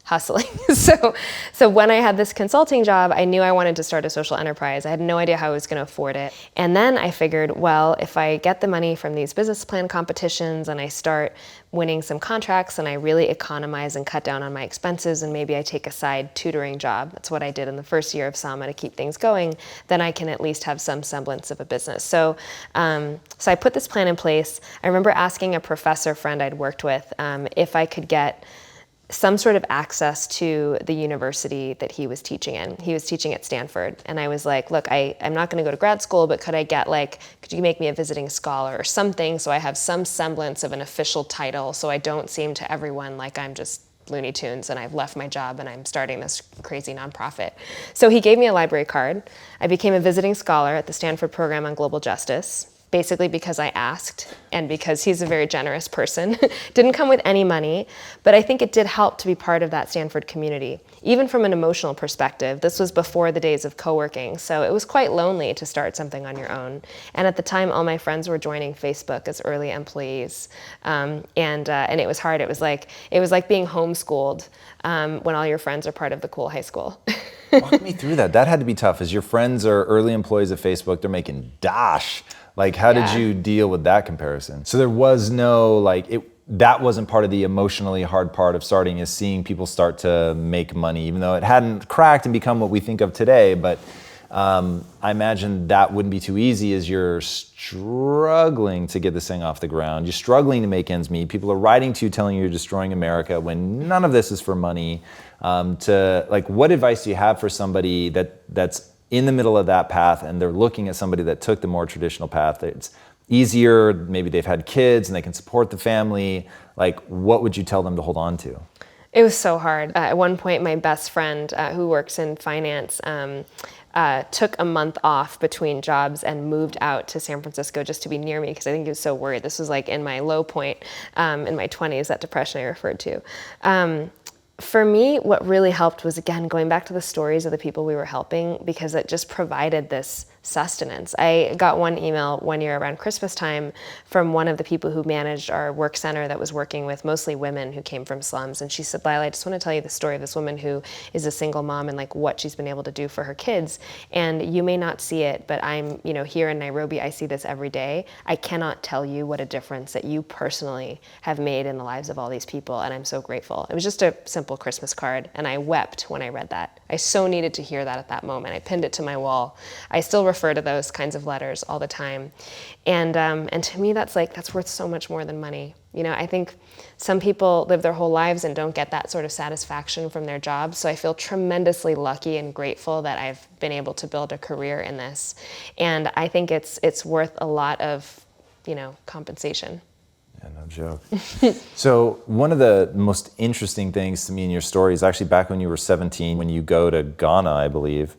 hustling. So when I had this consulting job, I knew I wanted to start a social enterprise. I had no idea how I was going to afford it. And then I figured, well, if I get the money from these business plan competitions and I start winning some contracts and I really economize and cut down on my expenses and maybe I take a side tutoring job, that's what I did in the first year of Sama to keep things going, then I can at least have some semblance of a business. So I put this plan in place. I remember asking a professor friend I'd worked with if I could get some sort of access to the university that he was teaching in. He was teaching at Stanford. And I was like, look, I'm not going to go to grad school, but could I get could you make me a visiting scholar or something so I have some semblance of an official title so I don't seem to everyone like I'm just Looney Tunes and I've left my job and I'm starting this crazy nonprofit. So he gave me a library card. I became a visiting scholar at the Stanford program on global justice, basically because I asked and because he's a very generous person. Didn't come with any money, but I think it did help to be part of that Stanford community. Even from an emotional perspective, this was before the days of co-working, so it was quite lonely to start something on your own. And at the time, all my friends were joining Facebook as early employees, and it was hard. It was like being homeschooled when all your friends are part of the cool high school. Walk me through that. That had to be tough, as your friends are early employees at Facebook. They're making dash. How did you deal with that comparison? So there was no, that wasn't part of the emotionally hard part of starting, is seeing people start to make money, even though it hadn't cracked and become what we think of today. But I imagine that wouldn't be too easy as you're struggling to get this thing off the ground. You're struggling to make ends meet. People are writing to you telling you you're destroying America when none of this is for money. What advice do you have for somebody that's in the middle of that path and they're looking at somebody that took the more traditional path? It's easier, maybe they've had kids and they can support the family. What would you tell them to hold on to? It was so hard. At one point, my best friend who works in finance took a month off between jobs and moved out to San Francisco just to be near me because I think he was so worried. This was in my low point in my 20s, that depression I referred to. For me, what really helped was, again, going back to the stories of the people we were helping, because it just provided this sustenance. I got one email one year around Christmas time from one of the people who managed our work center that was working with mostly women who came from slums. And she said, Leila, I just want to tell you the story of this woman who is a single mom and what she's been able to do for her kids. And you may not see it, but I'm, here in Nairobi, I see this every day. I cannot tell you what a difference that you personally have made in the lives of all these people. And I'm so grateful. It was just a simple Christmas card. And I wept when I read that. I so needed to hear that at that moment. I pinned it to my wall. I still refer to those kinds of letters all the time. And to me, that's worth so much more than money. I think some people live their whole lives and don't get that sort of satisfaction from their jobs. So I feel tremendously lucky and grateful that I've been able to build a career in this. And I think it's worth a lot of, compensation. Yeah, no joke. So one of the most interesting things to me in your story is actually back when you were 17, when you go to Ghana, I believe.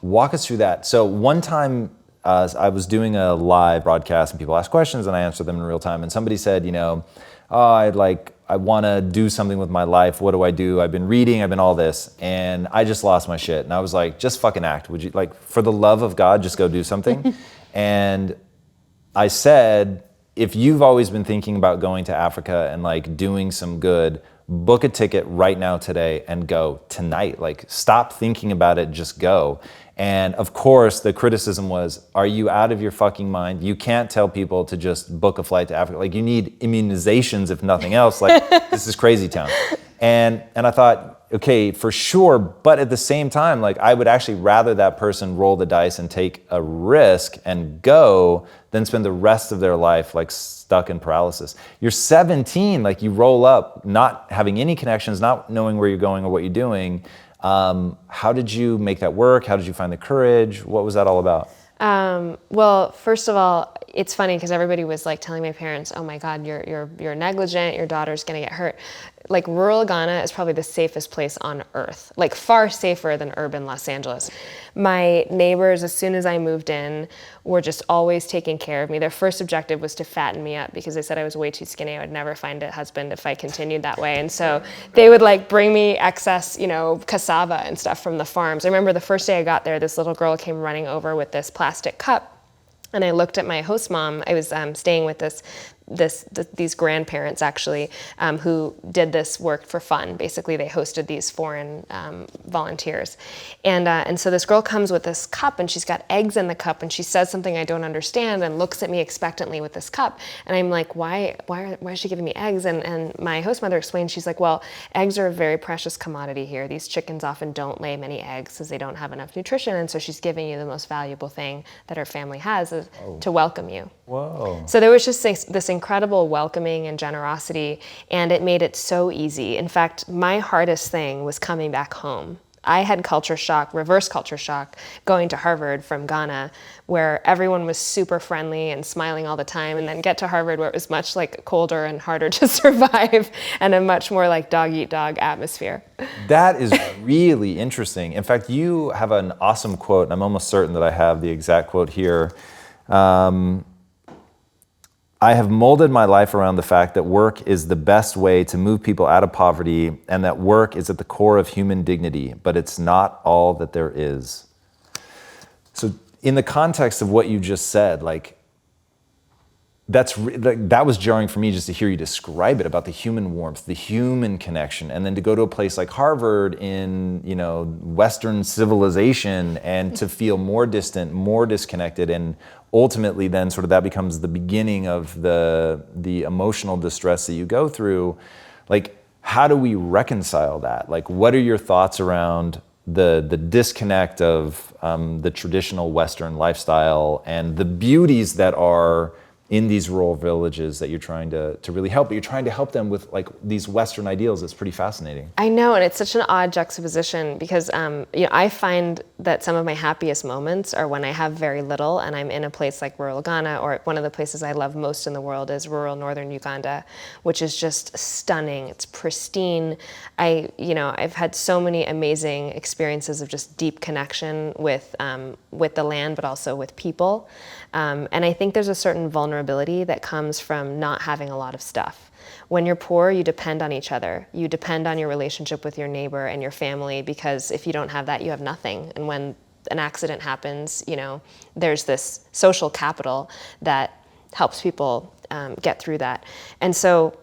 Walk us through that. So one time I was doing a live broadcast and people asked questions and I answered them in real time. And somebody said, I want to do something with my life. What do? I've been reading, I've been all this. And I just lost my shit. And I was like, just fucking act. Would you, for the love of God, just go do something? And I said, if you've always been thinking about going to Africa and doing some good, book a ticket right now today and go tonight. Like, stop thinking about it, just go. And of course, the criticism was, are you out of your fucking mind? You can't tell people to just book a flight to Africa. Like, you need immunizations, if nothing else. Like, this is crazy town. And I thought, okay, for sure. But at the same time, like, I would actually rather that person roll the dice and take a risk and go than spend the rest of their life like stuck in paralysis. You're 17, like, you roll up not having any connections, not knowing where you're going or what you're doing. How did you make that work? How did you find the courage? What was that all about? Well, first of all, it's funny because everybody was like telling my parents, "Oh my God, you're negligent. Your daughter's gonna get hurt." Like, rural Ghana is probably the safest place on earth, like far safer than urban Los Angeles. My neighbors, as soon as I moved in, were just always taking care of me. Their first objective was to fatten me up because they said I was way too skinny. I would never find a husband if I continued that way. And so they would like bring me excess, cassava and stuff from the farms. I remember the first day I got there, this little girl came running over with this plastic cup. And I looked at my host mom. I was staying with these grandparents actually, who did this work for fun. Basically, they hosted these foreign volunteers, and so this girl comes with this cup, and she's got eggs in the cup, and she says something I don't understand, and looks at me expectantly with this cup, and I'm like, why is she giving me eggs? And my host mother explained, she's like, well, eggs are a very precious commodity here. These chickens often don't lay many eggs because they don't have enough nutrition, and so she's giving you the most valuable thing that her family has is to welcome you. Whoa. So there was just this incredible welcoming and generosity, and it made it so easy. In fact, my hardest thing was coming back home. I had culture shock, reverse culture shock, going to Harvard from Ghana, where everyone was super friendly and smiling all the time, and then get to Harvard where it was much like colder and harder to survive and a much more like dog-eat-dog atmosphere. That is really interesting. In fact, you have an awesome quote, and I'm almost certain that I have the exact quote here. I have molded my life around the fact that work is the best way to move people out of poverty, and that work is at the core of human dignity, but it's not all that there is. So in the context of what you just said, like, that was jarring for me just to hear you describe it, about the human warmth, the human connection, and then to go to a place like Harvard in, Western civilization and to feel more distant, more disconnected, and ultimately then sort of that becomes the beginning of the emotional distress that you go through. Like, how do we reconcile that? Like, what are your thoughts around the disconnect of the traditional Western lifestyle and the beauties that are in these rural villages that you're trying to really help, but you're trying to help them with like these Western ideals? It's pretty fascinating. I know, and it's such an odd juxtaposition because I find that some of my happiest moments are when I have very little and I'm in a place like rural Ghana, or one of the places I love most in the world is rural northern Uganda, which is just stunning. It's pristine. I've had so many amazing experiences of just deep connection with the land, but also with people. And I think there's a certain vulnerability that comes from not having a lot of stuff. When you're poor, you depend on each other. You depend on your relationship with your neighbor and your family, because if you don't have that, you have nothing. And when an accident happens, there's this social capital that helps people get through that. And so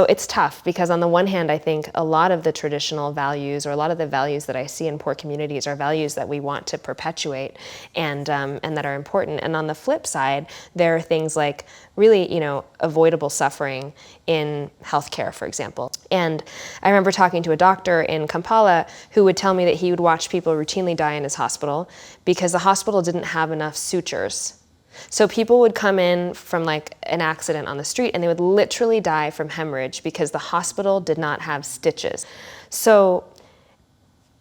it's tough because on the one hand, I think a lot of the traditional values, or a lot of the values that I see in poor communities, are values that we want to perpetuate and that are important. And on the flip side, there are things like really, avoidable suffering in healthcare, for example. And I remember talking to a doctor in Kampala who would tell me that he would watch people routinely die in his hospital because the hospital didn't have enough sutures. So people would come in from like an accident on the street and they would literally die from hemorrhage because the hospital did not have stitches. So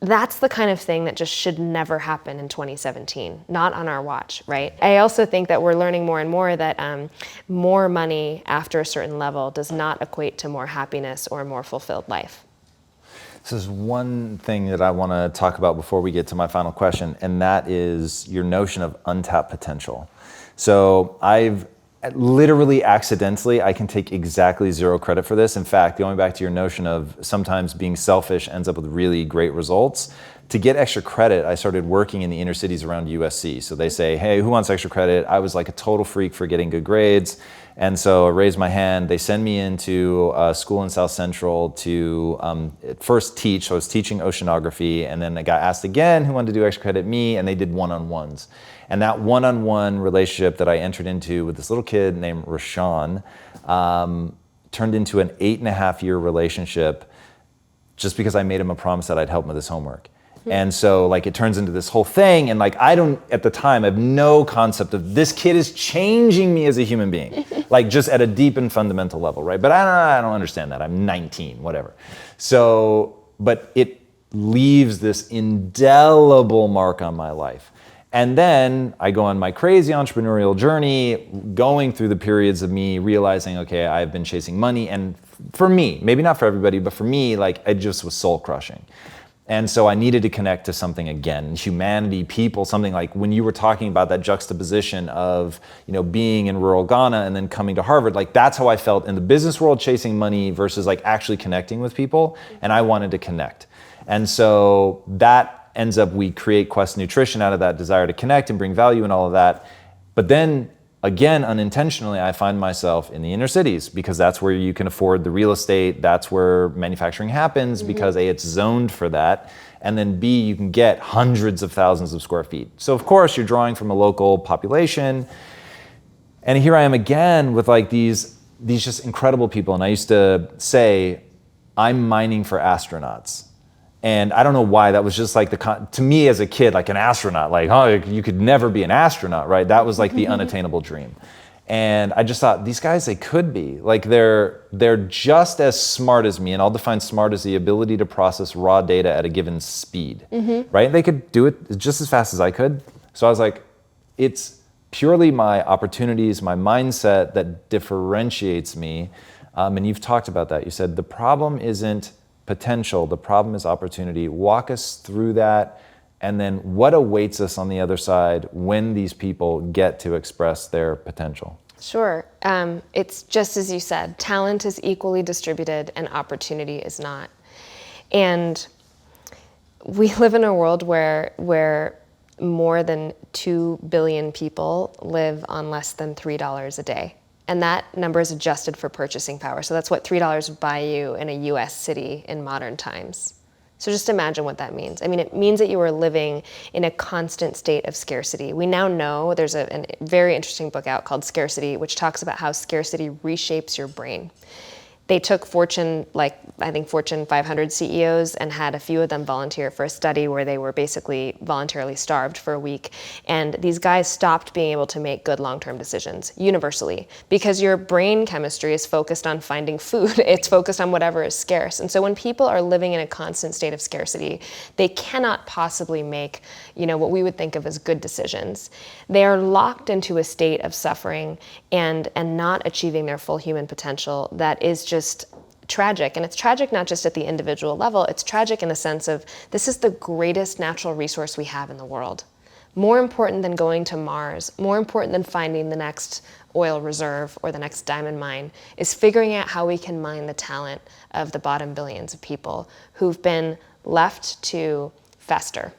that's the kind of thing that just should never happen in 2017, not on our watch, right? I also think that we're learning more and more that more money after a certain level does not equate to more happiness or a more fulfilled life. This is one thing that I want to talk about before we get to my final question, and that is your notion of untapped potential. So I've literally accidentally, I can take exactly zero credit for this. In fact, going back to your notion of sometimes being selfish ends up with really great results, to get extra credit, I started working in the inner cities around USC. So they say, hey, who wants extra credit? I was like a total freak for getting good grades. And so I raised my hand. They send me into a school in South Central to first teach. So I was teaching oceanography, and then I got asked again who wanted to do extra credit, me, and they did one-on-ones. And that one-on-one relationship that I entered into with this little kid named Rashawn turned into an 8.5-year relationship just because I made him a promise that I'd help him with his homework. And so like it turns into this whole thing, and like I don't, at the time, I have no concept of this kid is changing me as a human being, like just at a deep and fundamental level, right? But I don't understand that. I'm 19, whatever. So, but it leaves this indelible mark on my life. And then I go on my crazy entrepreneurial journey, going through the periods of me realizing, okay, I've been chasing money. And for me, maybe not for everybody, but for me, like it just was soul crushing. And so I needed to connect to something again, humanity, people, something like when you were talking about that juxtaposition of, you know, being in rural Ghana and then coming to Harvard, like that's how I felt in the business world, chasing money versus like actually connecting with people. And I wanted to connect. And so that ends up, we create Quest Nutrition out of that desire to connect and bring value and all of that. But then again, unintentionally, I find myself in the inner cities because that's where you can afford the real estate. That's where manufacturing happens because A, it's zoned for that. And then B, you can get hundreds of thousands of square feet. So of course you're drawing from a local population. And here I am again with like these just incredible people. And I used to say, I'm mining for astronauts. And I don't know why, that was just like to me as a kid, like an astronaut, like, oh, you could never be an astronaut, right? That was like the unattainable dream. And I just thought, these guys, they could be. Like they're just as smart as me, and I'll define smart as the ability to process raw data at a given speed, right? They could do it just as fast as I could. So I was like, it's purely my opportunities, my mindset that differentiates me. And you've talked about that. You said the problem isn't potential, the problem is opportunity. Walk us through that, and then what awaits us on the other side when these people get to express their potential? Sure. It's just as you said, talent is equally distributed and opportunity is not. And we live in a world where more than 2 billion people live on less than $3 a day. And that number is adjusted for purchasing power. So that's what $3 would buy you in a US city in modern times. So just imagine what that means. I mean, it means that you are living in a constant state of scarcity. We now know there's a very interesting book out called Scarcity, which talks about how scarcity reshapes your brain. They took Fortune 500 CEOs and had a few of them volunteer for a study where they were basically voluntarily starved for a week. And these guys stopped being able to make good long-term decisions universally because your brain chemistry is focused on finding food. It's focused on whatever is scarce. And so when people are living in a constant state of scarcity, they cannot possibly make, what we would think of as good decisions. They are locked into a state of suffering and not achieving their full human potential that is just tragic. And it's tragic not just at the individual level, it's tragic in the sense of this is the greatest natural resource we have in the world. More important than going to Mars, more important than finding the next oil reserve or the next diamond mine, is figuring out how we can mine the talent of the bottom billions of people who've been left to fester.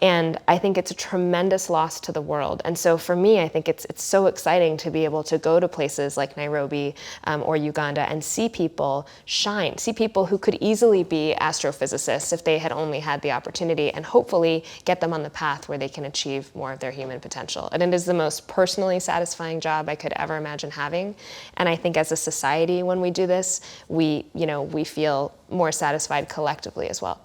And I think it's a tremendous loss to the world. And so for me, I think it's so exciting to be able to go to places like Nairobi or Uganda and see people shine, see people who could easily be astrophysicists if they had only had the opportunity, and hopefully get them on the path where they can achieve more of their human potential. And it is the most personally satisfying job I could ever imagine having. And I think as a society, when we do this, we feel more satisfied collectively as well.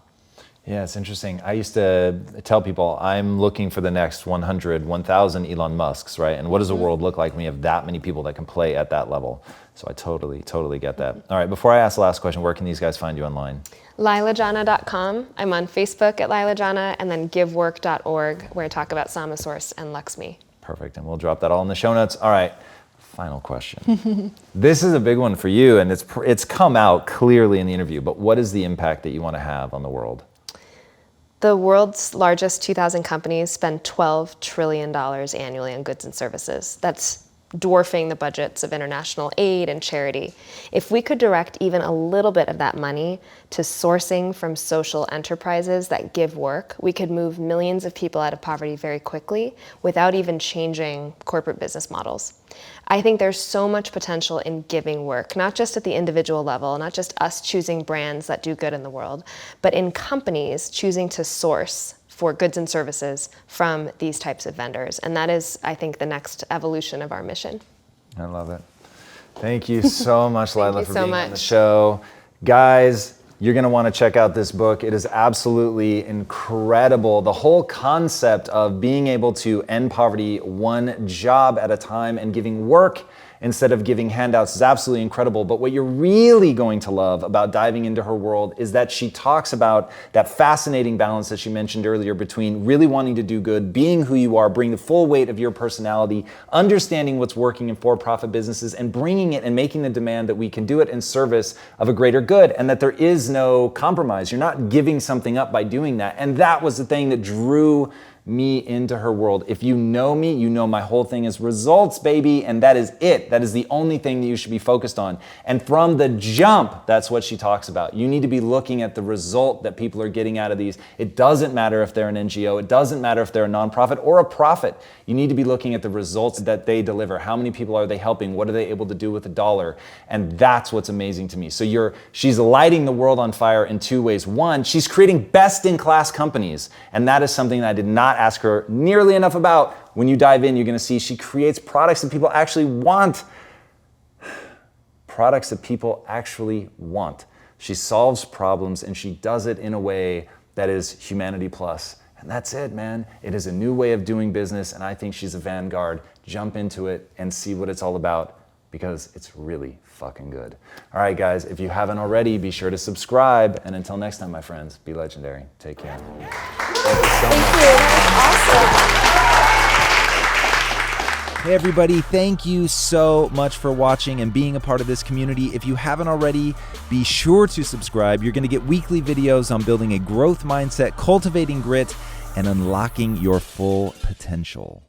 Yeah, it's interesting. I used to tell people I'm looking for the next 100, 1,000 Elon Musks, right? And what does the world look like when you have that many people that can play at that level? So I totally get that. All right, before I ask the last question, where can these guys find you online? LeilaJanah.com. I'm on Facebook at Leila Janah, and then givework.org, where I talk about Samasource and luxe-me. Perfect, and we'll drop that all in the show notes. All right, final question. This is a big one for you, and it's come out clearly in the interview, but what is the impact that you want to have on the world? The world's largest 2,000 companies spend $12 trillion annually on goods and services. That's dwarfing the budgets of international aid and charity. If we could direct even a little bit of that money to sourcing from social enterprises that give work, we could move millions of people out of poverty very quickly without even changing corporate business models. I think there's so much potential in giving work, not just at the individual level, not just us choosing brands that do good in the world, but in companies choosing to source for goods and services from these types of vendors. And that is, I think, the next evolution of our mission. I love it. Thank you so much, Leila, for being on the much. show. Guys, you're going to want to check out this book. It is absolutely incredible. The whole concept of being able to end poverty one job at a time and giving work instead of giving handouts is absolutely incredible. But what you're really going to love about diving into her world is that she talks about that fascinating balance that she mentioned earlier between really wanting to do good, being who you are, bring the full weight of your personality, understanding what's working in for-profit businesses, and bringing it and making the demand that we can do it in service of a greater good, and that there is no compromise. You're not giving something up by doing that. And that was the thing that drew me into her world. If you know me, you know my whole thing is results, baby, and that is it. That is the only thing that you should be focused on. And from the jump, that's what she talks about. You need to be looking at the result that people are getting out of these. It doesn't matter if they're an NGO. It doesn't matter if they're a nonprofit or a profit. You need to be looking at the results that they deliver. How many people are they helping? What are they able to do with $1? And that's what's amazing to me. So she's lighting the world on fire in two ways. One, she's creating best-in-class companies. And that is something that I did not ask her nearly enough about. When you dive in, you're going to see she creates products that people actually want. Products that people actually want. She solves problems and she does it in a way that is humanity plus. And that's it, man. It is a new way of doing business, and I think she's a vanguard. Jump into it and see what it's all about, because it's really fucking good. All right, guys, if you haven't already, be sure to subscribe. And until next time, my friends, be legendary. Take care. Thank you so much. Hey everybody, thank you so much for watching and being a part of this community. If you haven't already, be sure to subscribe. You're going to get weekly videos on building a growth mindset, cultivating grit, and unlocking your full potential.